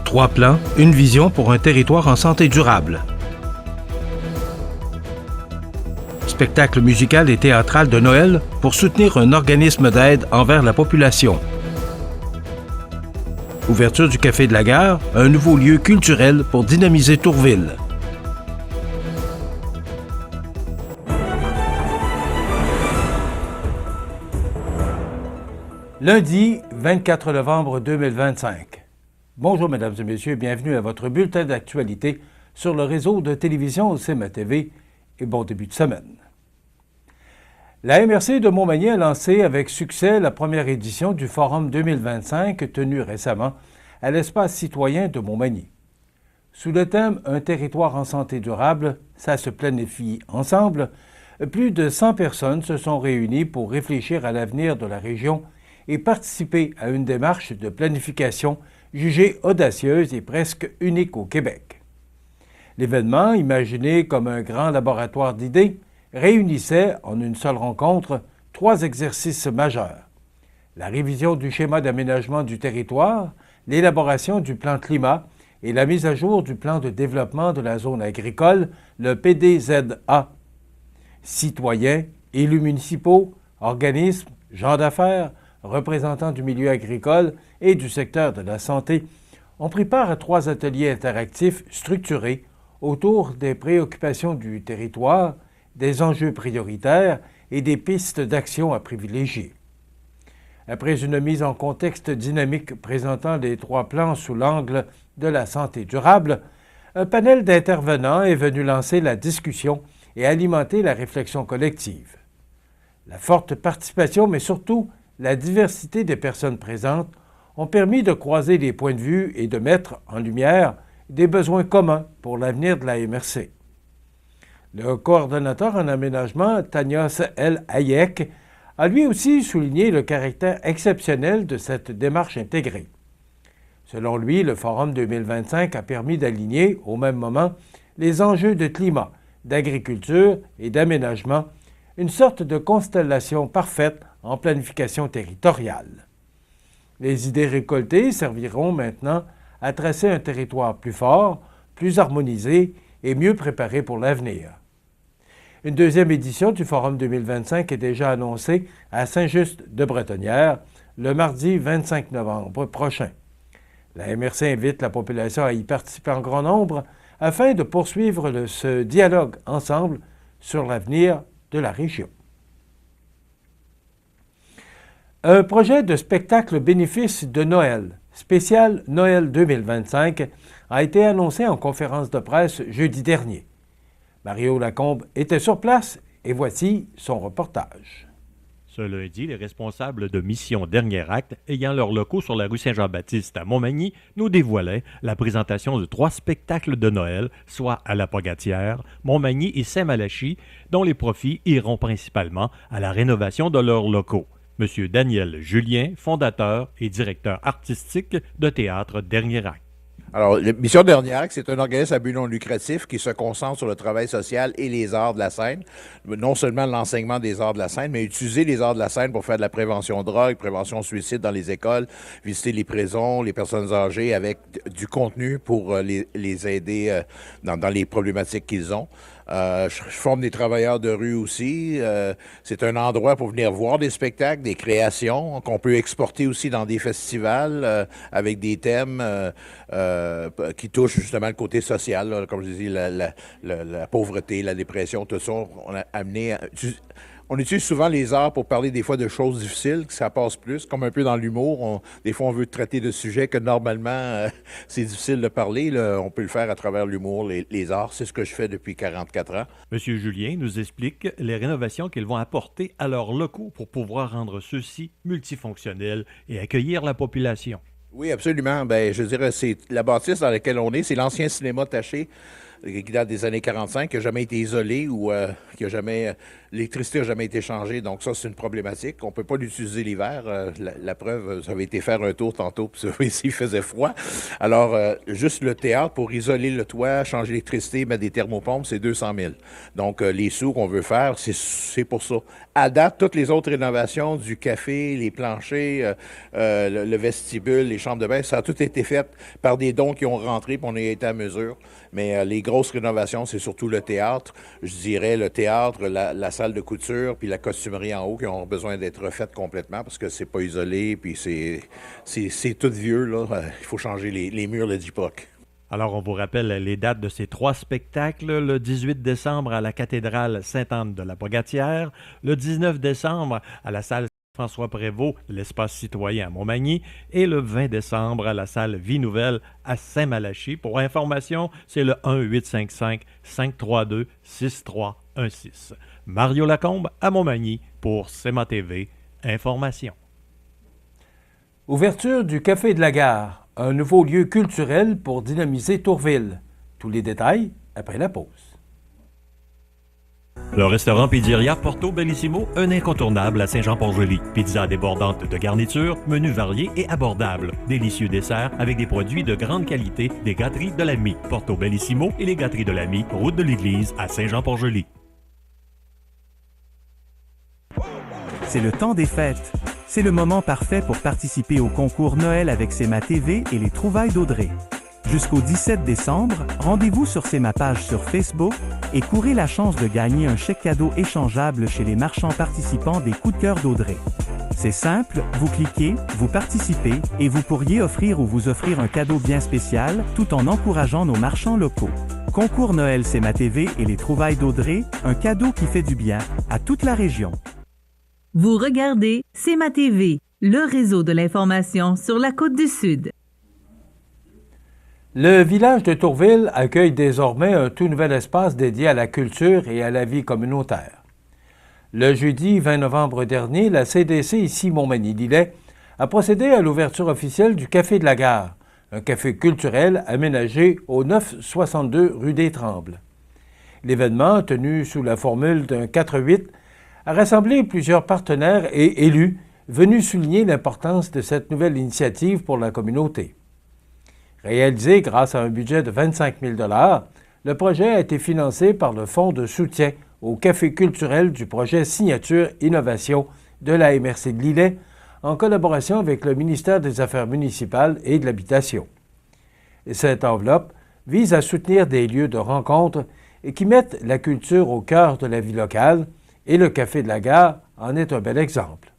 3 plans, une vision pour un territoire en santé durable. Spectacle musical et théâtral de Noël pour soutenir un organisme d'aide envers la population. Ouverture du Café de la Gare, un nouveau lieu culturel pour dynamiser Tourville. Lundi 24 novembre 2025. Bonjour mesdames et messieurs, bienvenue à votre bulletin d'actualité sur le réseau de télévision CMA TV et bon début de semaine. La MRC de Montmagny a lancé avec succès la première édition du Forum 2025 tenu récemment à l'espace citoyen de Montmagny. Sous le thème « Un territoire en santé durable, ça se planifie ensemble », plus de 100 personnes se sont réunies pour réfléchir à l'avenir de la région et participer à une démarche de planification jugée audacieuse et presque unique au Québec. L'événement, imaginé comme un grand laboratoire d'idées, réunissait en une seule rencontre 3 exercices majeurs. La révision du schéma d'aménagement du territoire, l'élaboration du plan climat et la mise à jour du plan de développement de la zone agricole, le PDZA. Citoyens, élus municipaux, organismes, gens d'affaires, représentants du milieu agricole et du secteur de la santé, ont pris part à 3 ateliers interactifs structurés autour des préoccupations du territoire, des enjeux prioritaires et des pistes d'action à privilégier. Après une mise en contexte dynamique présentant les 3 plans sous l'angle de la santé durable, un panel d'intervenants est venu lancer la discussion et alimenter la réflexion collective. La forte participation, mais surtout la diversité des personnes présentes ont permis de croiser les points de vue et de mettre en lumière des besoins communs pour l'avenir de la MRC. Le coordonnateur en aménagement, Tanios El Hayek, a lui aussi souligné le caractère exceptionnel de cette démarche intégrée. Selon lui, le Forum 2025 a permis d'aligner au même moment les enjeux de climat, d'agriculture et d'aménagement, une sorte de constellation parfaite en planification territoriale. Les idées récoltées serviront maintenant à tracer un territoire plus fort, plus harmonisé et mieux préparé pour l'avenir. Une deuxième édition du Forum 2025 est déjà annoncée à Saint-Just-de-Bretonnière le mardi 25 novembre prochain. La MRC invite la population à y participer en grand nombre afin de poursuivre ce dialogue ensemble sur l'avenir de la région. Un projet de spectacle bénéfice de Noël, spécial Noël 2025, a été annoncé en conférence de presse jeudi dernier. Mario Lacombe était sur place et voici son reportage. Ce lundi, les responsables de Mission Dernier Acte, ayant leurs locaux sur la rue Saint-Jean-Baptiste à Montmagny, nous dévoilaient la présentation de 3 spectacles de Noël, soit à La Pogatière, Montmagny et Saint-Malachie, dont les profits iront principalement à la rénovation de leurs locaux. M. Daniel Julien, fondateur et directeur artistique de Théâtre Dernier Acte. Alors, Mission Dernier Acte, c'est un organisme à but non lucratif qui se concentre sur le travail social et les arts de la scène. Non seulement l'enseignement des arts de la scène, mais utiliser les arts de la scène pour faire de la prévention drogue, prévention suicide dans les écoles, visiter les prisons, les personnes âgées avec du contenu pour les aider dans les problématiques qu'ils ont. Je forme des travailleurs de rue aussi. C'est un endroit pour venir voir des spectacles, des créations qu'on peut exporter aussi dans des festivals avec des thèmes qui touchent justement le côté social, là, comme je dis, la pauvreté, la dépression, tout ça. On utilise souvent les arts pour parler des fois de choses difficiles, que ça passe plus, comme un peu dans l'humour. Des fois, on veut traiter de sujets que normalement, c'est difficile de parler. Là. On peut le faire à travers l'humour, les arts. C'est ce que je fais depuis 44 ans. Monsieur Julien nous explique les rénovations qu'ils vont apporter à leurs locaux pour pouvoir rendre ceux-ci multifonctionnels et accueillir la population. Oui, absolument. Ben, je dirais, c'est la bâtisse dans laquelle on est. C'est l'ancien cinéma Taché qui date des années 45, qui n'a jamais été isolé ou l'électricité n'a jamais été changée. Donc ça, c'est une problématique. On ne peut pas l'utiliser l'hiver. La preuve, ça avait été faire un tour tantôt, puis ici, il faisait froid. Alors, juste le théâtre, pour isoler le toit, changer l'électricité, mettre des thermopompes, c'est 200 000. Donc, les sous qu'on veut faire, c'est pour ça. À date, toutes les autres rénovations du café, les planchers, le vestibule, les chambres de bain, ça a tout été fait par des dons qui ont rentré, puis on a été à mesure. Mais les grosses rénovations, c'est surtout le théâtre. Je dirais le théâtre, la salle de couture, puis la costumerie en haut qui ont besoin d'être refaites complètement parce que c'est pas isolé, puis c'est tout vieux, là. Il faut changer les murs de l'époque. Alors, on vous rappelle les dates de ces 3 spectacles. Le 18 décembre à la cathédrale Sainte-Anne de la Pogatière, le 19 décembre à la salle François Prévost de l'Espace citoyen à Montmagny et le 20 décembre à la salle Vie Nouvelle à Saint-Malachie. Pour information, c'est le 1-855-532-6316. Mario Lacombe à Montmagny pour CEMA TV. Information. Ouverture du Café de la Gare, un nouveau lieu culturel pour dynamiser Tourville. Tous les détails après la pause. Le restaurant Pizzeria Porto Bellissimo, un incontournable à Saint-Jean-Port-Joli. Pizza débordante de garnitures, menus variés et abordables. Délicieux desserts avec des produits de grande qualité des gâteries de l'Ami. Porto Bellissimo et les gâteries de l'Ami, route de l'église à Saint-Jean-Port-Joli. C'est le temps des fêtes. C'est le moment parfait pour participer au concours Noël avec CEMA TV et les trouvailles d'Audrey. Jusqu'au 17 décembre, rendez-vous sur CEMA page sur Facebook et courez la chance de gagner un chèque cadeau échangeable chez les marchands participants des Coups de cœur d'Audrey. C'est simple, vous cliquez, vous participez et vous pourriez offrir ou vous offrir un cadeau bien spécial tout en encourageant nos marchands locaux. Concours Noël CEMA TV et les trouvailles d'Audrey, un cadeau qui fait du bien à toute la région. Vous regardez CEMA TV, le réseau de l'information sur la Côte-du-Sud. Le village de Tourville accueille désormais un tout nouvel espace dédié à la culture et à la vie communautaire. Le jeudi 20 novembre dernier, la CDC ici Montmagny-Lillet a procédé à l'ouverture officielle du Café de la Gare, un café culturel aménagé au 962 rue des Trembles. L'événement, tenu sous la formule d'un 4-8, a rassemblé plusieurs partenaires et élus venus souligner l'importance de cette nouvelle initiative pour la communauté. Réalisé grâce à un budget de 25 000 $, le projet a été financé par le Fonds de soutien au café culturel du projet Signature Innovation de la MRC de Lillet, en collaboration avec le ministère des Affaires municipales et de l'Habitation. Cette enveloppe vise à soutenir des lieux de rencontre et qui mettent la culture au cœur de la vie locale, et le Café de la Gare en est un bel exemple.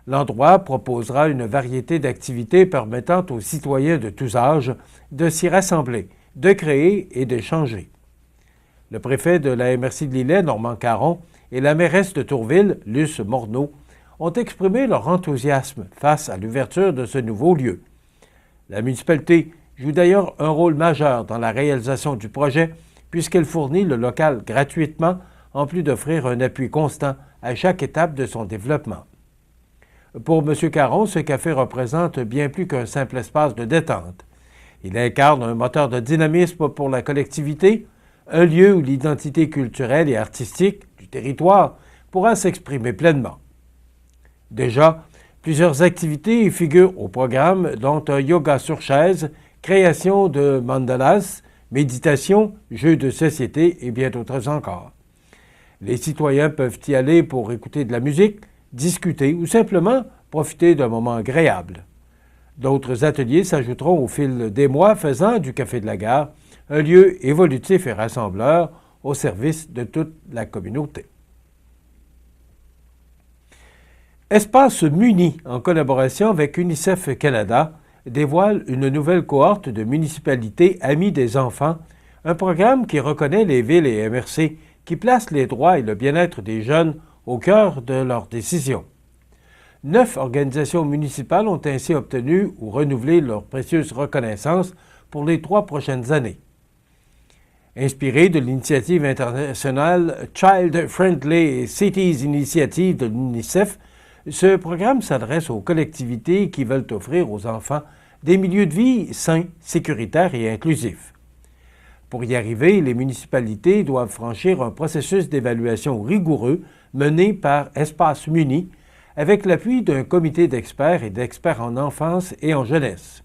L'endroit proposera une variété d'activités permettant aux citoyens de tous âges de s'y rassembler, de créer et d'échanger. Le préfet de la MRC de Lillet, Normand Caron, et la mairesse de Tourville, Luce Morneau, ont exprimé leur enthousiasme face à l'ouverture de ce nouveau lieu. La municipalité joue d'ailleurs un rôle majeur dans la réalisation du projet puisqu'elle fournit le local gratuitement en plus d'offrir un appui constant à chaque étape de son développement. Pour M. Caron, ce café représente bien plus qu'un simple espace de détente. Il incarne un moteur de dynamisme pour la collectivité, un lieu où l'identité culturelle et artistique du territoire pourra s'exprimer pleinement. Déjà, plusieurs activités figurent au programme, dont un yoga sur chaise, création de mandalas, méditation, jeux de société et bien d'autres encore. Les citoyens peuvent y aller pour écouter de la musique, discuter ou simplement profiter d'un moment agréable. D'autres ateliers s'ajouteront au fil des mois, faisant du Café de la Gare un lieu évolutif et rassembleur au service de toute la communauté. Espace Muni, en collaboration avec UNICEF Canada, dévoile une nouvelle cohorte de municipalités amies des enfants, un programme qui reconnaît les villes et MRC qui placent les droits et le bien-être des jeunes au cœur de leurs décisions. 9 organisations municipales ont ainsi obtenu ou renouvelé leur précieuse reconnaissance pour les 3 prochaines années. Inspiré de l'initiative internationale Child Friendly Cities Initiative de l'UNICEF, ce programme s'adresse aux collectivités qui veulent offrir aux enfants des milieux de vie sains, sécuritaires et inclusifs. Pour y arriver, les municipalités doivent franchir un processus d'évaluation rigoureux mené par Espace Muni, avec l'appui d'un comité d'experts et d'experts en enfance et en jeunesse.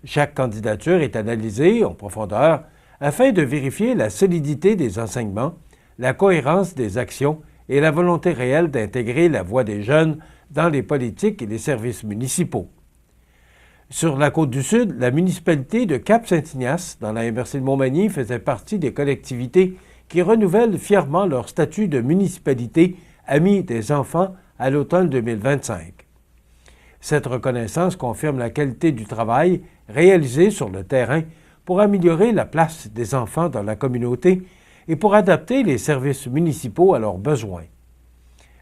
Chaque candidature est analysée en profondeur afin de vérifier la solidité des enseignements, la cohérence des actions et la volonté réelle d'intégrer la voix des jeunes dans les politiques et les services municipaux. Sur la Côte-du-Sud, la municipalité de Cap-Saint-Ignace, dans la MRC de Montmagny, faisait partie des collectivités qui renouvellent fièrement leur statut de municipalité amie des enfants à l'automne 2025. Cette reconnaissance confirme la qualité du travail réalisé sur le terrain pour améliorer la place des enfants dans la communauté et pour adapter les services municipaux à leurs besoins.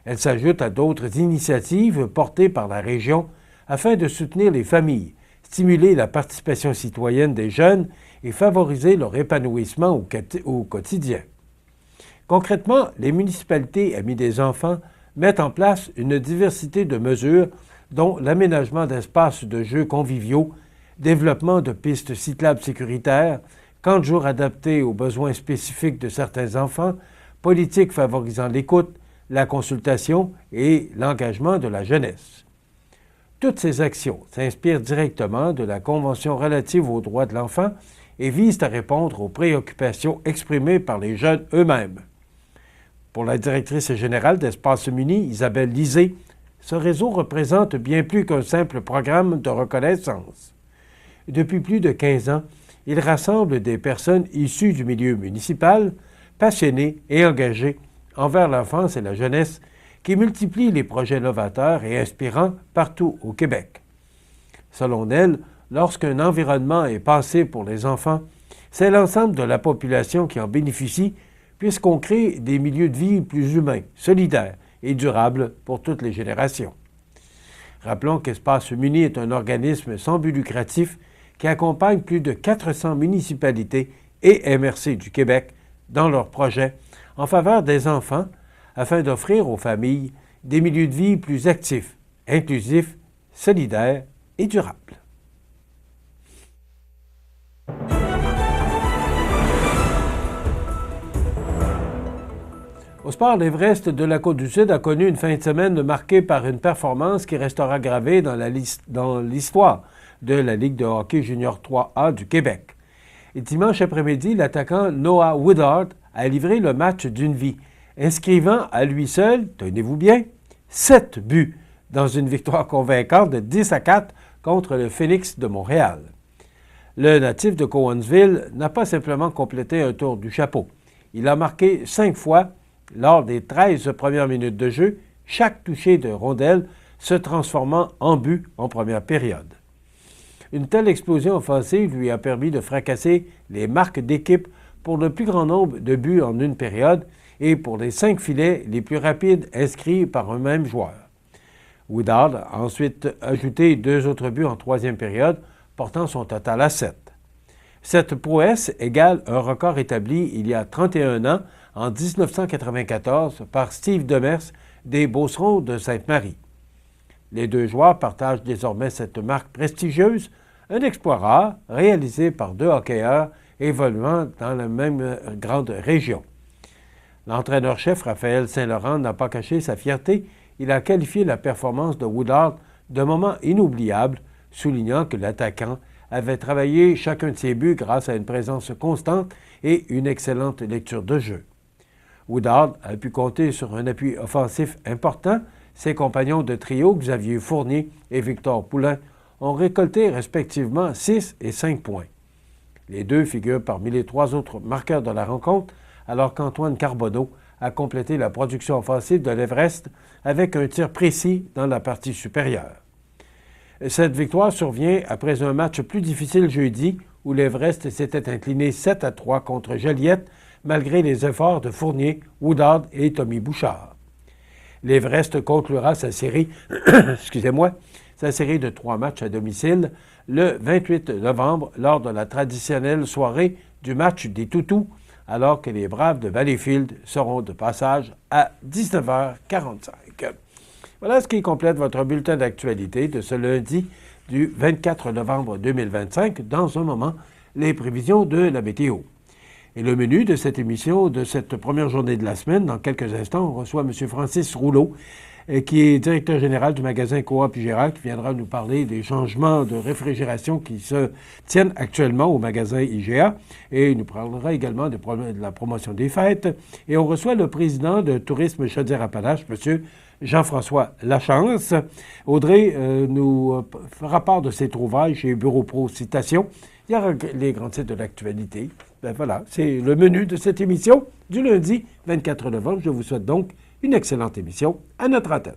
Elle s'ajoute à d'autres initiatives portées par la région afin de soutenir les familles, stimuler la participation citoyenne des jeunes et favoriser leur épanouissement au quotidien. Concrètement, les municipalités amies des enfants mettent en place une diversité de mesures dont l'aménagement d'espaces de jeux conviviaux, développement de pistes cyclables sécuritaires, camps de jour adaptés aux besoins spécifiques de certains enfants, politiques favorisant l'écoute, la consultation et l'engagement de la jeunesse. Toutes ces actions s'inspirent directement de la Convention relative aux droits de l'enfant et visent à répondre aux préoccupations exprimées par les jeunes eux-mêmes. Pour la directrice générale d'Espace Muni, Isabelle Lisée, ce réseau représente bien plus qu'un simple programme de reconnaissance. Depuis plus de 15 ans, il rassemble des personnes issues du milieu municipal, passionnées et engagées envers l'enfance et la jeunesse, qui multiplient les projets novateurs et inspirants partout au Québec. Selon elle, lorsqu'un environnement est pensé pour les enfants, c'est l'ensemble de la population qui en bénéficie, puisqu'on crée des milieux de vie plus humains, solidaires et durables pour toutes les générations. Rappelons qu'Espace Muni est un organisme sans but lucratif qui accompagne plus de 400 municipalités et MRC du Québec dans leurs projets en faveur des enfants afin d'offrir aux familles des milieux de vie plus actifs, inclusifs, solidaires et durables. Au sport, l'Everest de la Côte-du-Sud a connu une fin de semaine marquée par une performance qui restera gravée dans l'histoire de la Ligue de hockey junior 3A du Québec. Et dimanche après-midi, l'attaquant Noah Woodard a livré le match d'une vie, inscrivant à lui seul, tenez-vous bien, 7 buts dans une victoire convaincante de 10-4 contre le Phoenix de Montréal. Le natif de Cowansville n'a pas simplement complété un tour du chapeau. Il a marqué 5 fois lors des 13 premières minutes de jeu, chaque toucher de rondelle se transformant en but en première période. Une telle explosion offensive lui a permis de fracasser les marques d'équipe pour le plus grand nombre de buts en une période et pour les 5 filets les plus rapides inscrits par un même joueur. Woodard a ensuite ajouté 2 autres buts en troisième période, portant son total à 7. Cette prouesse égale un record établi il y a 31 ans, en 1994, par Steve Demers des Beaucerons de Sainte-Marie. Les deux joueurs partagent désormais cette marque prestigieuse, un exploit rare réalisé par 2 hockeyeurs évoluant dans la même grande région. L'entraîneur-chef Raphaël Saint-Laurent n'a pas caché sa fierté. Il a qualifié la performance de Woodard de moment inoubliable, soulignant que l'attaquant avait travaillé chacun de ses buts grâce à une présence constante et une excellente lecture de jeu. Woodard a pu compter sur un appui offensif important. Ses compagnons de trio, Xavier Fournier et Victor Poulain, ont récolté respectivement 6 et 5 points. Les deux figurent parmi les 3 autres marqueurs de la rencontre, alors qu'Antoine Carbonneau a complété la production offensive de l'Everest avec un tir précis dans la partie supérieure. Cette victoire survient après un match plus difficile jeudi où l'Everest s'était incliné 7-3 contre Joliette malgré les efforts de Fournier, Woodard et Tommy Bouchard. L'Everest conclura sa série, sa série de 3 matchs à domicile le 28 novembre lors de la traditionnelle soirée du match des Toutous, alors que les Braves de Valleyfield seront de passage à 19h45. Voilà ce qui complète votre bulletin d'actualité de ce lundi du 24 novembre 2025. Dans un moment, les prévisions de la météo. Et le menu de cette émission, de cette première journée de la semaine, dans quelques instants, on reçoit M. Francis Rouleau, qui est directeur général du magasin Coop IGA, qui viendra nous parler des changements de réfrigération qui se tiennent actuellement au magasin IGA. Et il nous parlera également de la promotion des fêtes. Et on reçoit le président de Tourisme Chaudière-Appalaches, M. Jean-François Lachance. Audrey nous fera part de ses trouvailles chez Bureau Pro Citation. Il y aura les grands titres de l'actualité. Ben voilà, c'est le menu de cette émission du lundi 24 novembre. Je vous souhaite donc une excellente émission à notre antenne.